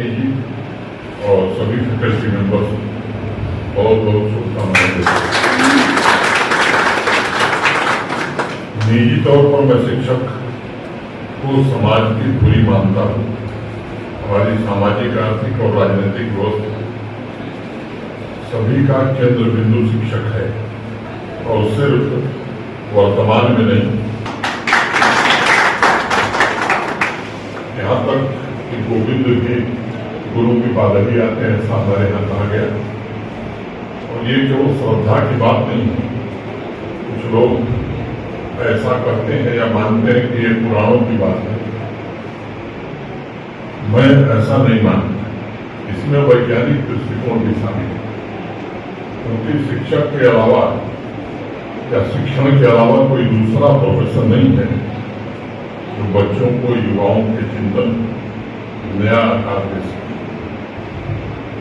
भारती जी और सभी faculty members बहुत बहुत शुभकामनाएं देते हैं। निजी तौर पर मैं शिक्षक को समाज की बुरी मानता हूँ। हमारी सामाजिक, आर्थिक और राजनीतिक व्यवस्था सभी का केंद्र बिंदु शिक्षक है और सिर्फ वर्तमान में नहीं, यहाँ तक कि गोविंद भी गुरु की बादली आते हैं, ऐसा हमारे यहाँ कहा गया। और ये जो श्रद्धा की बात नहीं है, कुछ लोग ऐसा करते हैं या मानते हैं कि ये पुराणों की बात है। मैं ऐसा नहीं मानता, इसमें वैज्ञानिक दृष्टिकोण भी शामिल है, क्योंकि शिक्षक के अलावा या शिक्षण के अलावा कोई दूसरा प्रोफेशन नहीं है जो बच्चों को, युवाओं के चिंतन नया आकार दे सके।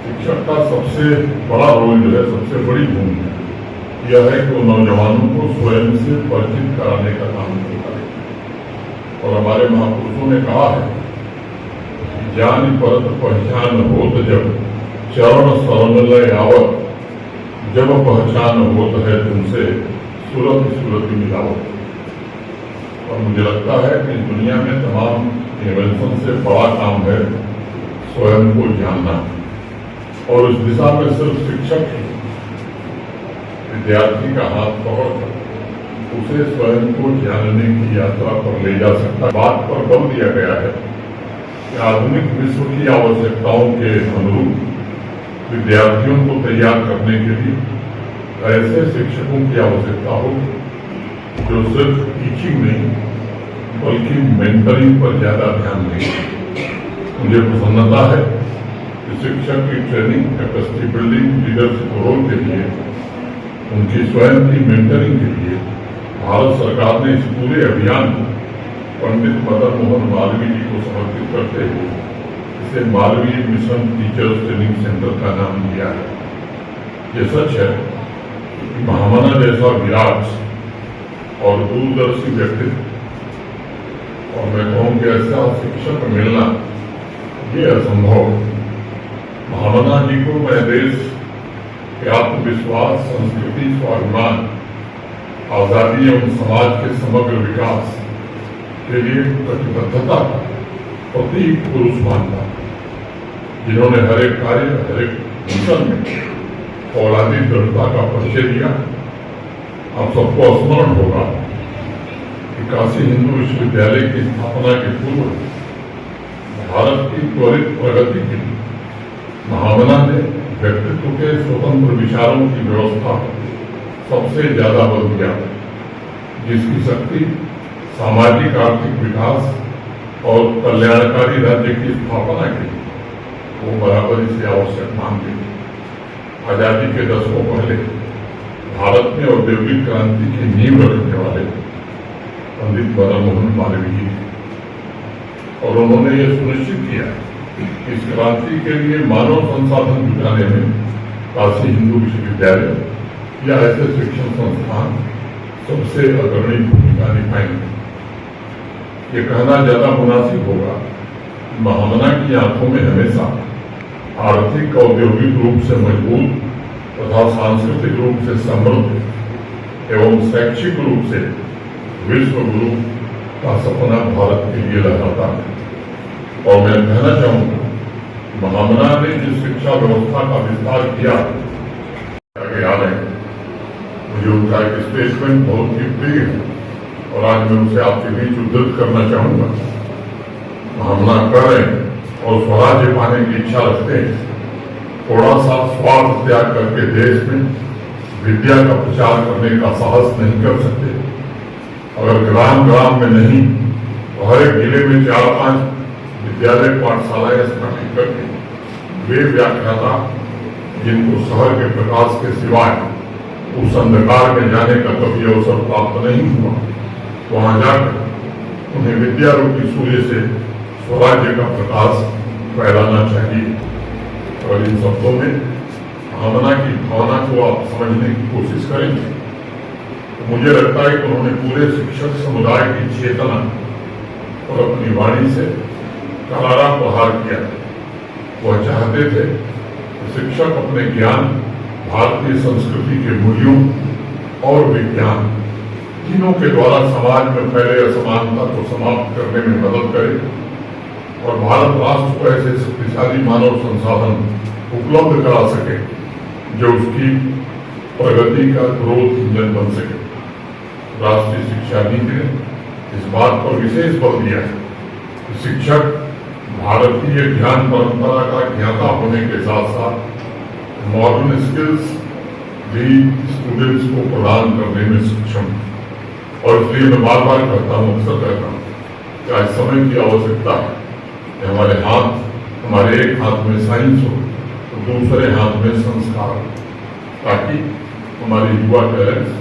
शिक्षक का सबसे बड़ा रोल जो है, सबसे बड़ी भूमिका यह है कि वो नौजवानों को स्वयं से परिचित कराने का काम करता है। और हमारे महापुरुषों ने कहा है कि ज्ञान परत पहचान होत जब चरण शरण लय आवत, जब पहचान होत है तुमसे सूरत सूरत मिलावत। और मुझे लगता है कि दुनिया में तमाम इन्वेंशन से बड़ा काम है स्वयं को जानना, और इस दिशा में सिर्फ शिक्षक ही विद्यार्थी का हाथ पकड़कर उसे स्वयं को जानने की यात्रा पर ले जा सकता है। बात पर बल दिया गया है कि आधुनिक विश्व की आवश्यकताओं के अनुरूप विद्यार्थियों को तैयार करने के लिए ऐसे शिक्षकों की आवश्यकता हो जो सिर्फ टीचिंग नहीं बल्कि मेंटरिंग पर ज्यादा ध्यान देंगे। मुझे प्रसन्नता है कि शिक्षक की training, capacity building, leadership role के लिए, उनकी स्वयं की मेंटरिंग के लिए भारत सरकार ने इस पूरे अभियान को पंडित मदन मोहन मालवीय जी को समर्पित करते हुए इसे Malviya mission teachers training centre का नाम दिया है। ये सच है कि महामना जैसा विराट और दूरदर्शी व्यक्तित्व, और मैं कहूँ कि ऐसा शिक्षक मिलना ये असंभव। महामना जी को मैं देश के आत्मविश्वास, संस्कृति, स्वाभिमान, आजादी एवं समाज के समग्र विकास के लिए प्रतिबद्धता का प्रतीक पुरुष मानता, जिन्होंने हर एक कार्य, हर एक मिशन में फौलादी दृढ़ता का परिचय दिया। आप सबको स्मरण होगा कि काशी हिंदू विश्वविद्यालय की स्थापना के पूर्व भारत की त्वरित प्रगति के लिए महामना ने व्यक्तित्व के स्वतंत्र विचारों की व्यवस्था सबसे ज्यादा बल दिया, जिसकी शक्ति सामाजिक आर्थिक विकास और कल्याणकारी राज्य की स्थापना के लिए वो बराबरी से आवश्यक मानते थे। आजादी के दशकों पहले भारत में औद्योगिक क्रांति की नींव रखने वाले पंडित मदन मोहन मालवीय जी, और उन्होंने ये सुनिश्चित किया कि इस क्रांति के लिए मानव संसाधन जुटाने में काशी हिंदू विश्वविद्यालय या ऐसे शिक्षण संस्थान सबसे अग्रणी भूमिका निभाएंगे। ये कहना ज्यादा मुनासिब होगा, महामना की आंखों में हमेशा आर्थिक, औद्योगिक रूप से मजबूत तथा सांस्कृतिक रूप से समृद्ध एवं शैक्षिक रूप से विश्व गुरु का सपना भारत के लिए लहराता है। और मैं कहना चाहूंगा, महामना ने जिस शिक्षा व्यवस्था का विस्तार किया, याद है मुझे उनका एक स्टेटमेंट बहुत ही प्रिय है और आज मैं उसे आपके बीच उद्धृत करना चाहूंगा। महामना कर रहे हैं और स्वराज्य पाने की इच्छा रखते हैं, थोड़ा सा स्वार्थ त्याग करके देश में विद्या का प्रचार करने का साहस नहीं कर सकते। अगर ग्राम ग्राम में नहीं तो हर एक जिले में 4-5 विद्यालय पाठशालाएं स्थापित करके वे व्याख्याता जिनको शहर के प्रकाश के सिवाय उस अंधकार में जाने का कभी अवसर प्राप्त नहीं हुआ, वहां जाकर उन्हें विद्या रूपी सूर्य से स्वराज्य का प्रकाश फैलाना चाहिए। और इन शब्दों में भावना की भावना को आप समझने की कोशिश करेंगे तो मुझे लगता है कि उन्होंने पूरे शिक्षक समुदाय की चेतना और अपनी वाणी से करारा प्रहार किया। वह चाहते थे कि शिक्षक अपने ज्ञान, भारतीय संस्कृति के मूल्यों और विज्ञान तीनों के द्वारा समाज में फैले असमानता को समाप्त करने में मदद करे और भारत राष्ट्र को ऐसे शक्तिशाली मानव संसाधन उपलब्ध करा सके जो उसकी प्रगति का ग्रोथ इंजन बन सके। राष्ट्रीय शिक्षा नीति ने इस बात पर विशेष बल दिया है कि शिक्षक भारतीय ज्ञान परंपरा का ज्ञाता होने के साथ साथ मॉडर्न स्किल्स भी स्टूडेंट्स को प्रदान करने में सक्षम है। और इसलिए मैं बार बार कहता हूँ, अक्सर कहता हूँ कि आज समय की आवश्यकता है कि हमारे एक हाथ में साइंस हो तो दूसरे हाथ में संस्कार हो, ताकि हमारी युवा टैलेंट्स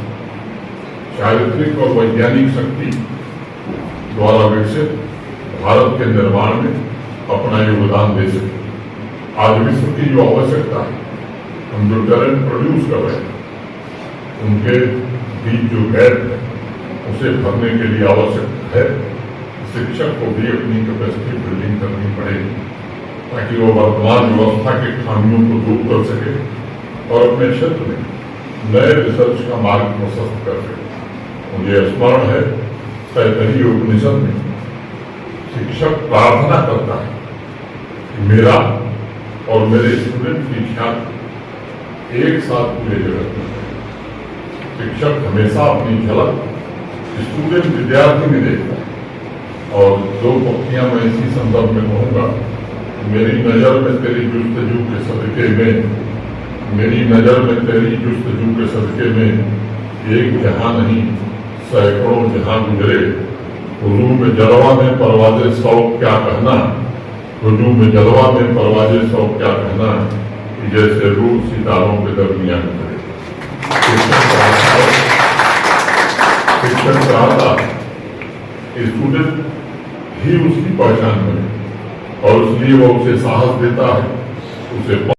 चारित्रिक और वैज्ञानिक शक्ति द्वारा विकसित भारत के निर्माण में अपना योगदान दे सके। आज विश्व की जो आवश्यकता है, हम जो टैलेंट प्रोड्यूस कर रहे हैं उनके बीच जो गैप है उसे भरने के लिए आवश्यक है शिक्षक को भी अपनी कैपेसिटी बिल्डिंग करनी पड़ेगी, ताकि वो वर्तमान व्यवस्था के खामियों को दूर कर सके और अपने क्षेत्र में नए रिसर्च का मार्ग प्रशस्त कर सके। मुझे स्मरण है तैतरीय उपनिषद में शिक्षक प्रार्थना करता है कि मेरा और मेरे स्टूडेंट की ख्याति एक साथ पूरे जगत में। शिक्षक हमेशा अपनी झलक स्टूडेंट विद्यार्थी में देखता है। और दो पंक्तियां मैं इसी संदर्भ में कहूंगा, मेरी नजर में तेरी जुस्तजू के सदके में, मेरी नजर में तेरी जुस्तजू के सदके में एक जहां नहीं सैकड़ों जहां गुजरे। हुजूम में जलवा में परवाज़े शौक क्या कहना, हुजूम में जलवा में परवाज़े शौक क्या कहना, कि जैसे रूह सितारों के दरमियान गुजरे। शिक्षक चाहता स्टूडेंट ही उसकी पहचान बने और इसलिए वो उसे साहस देता है, उसे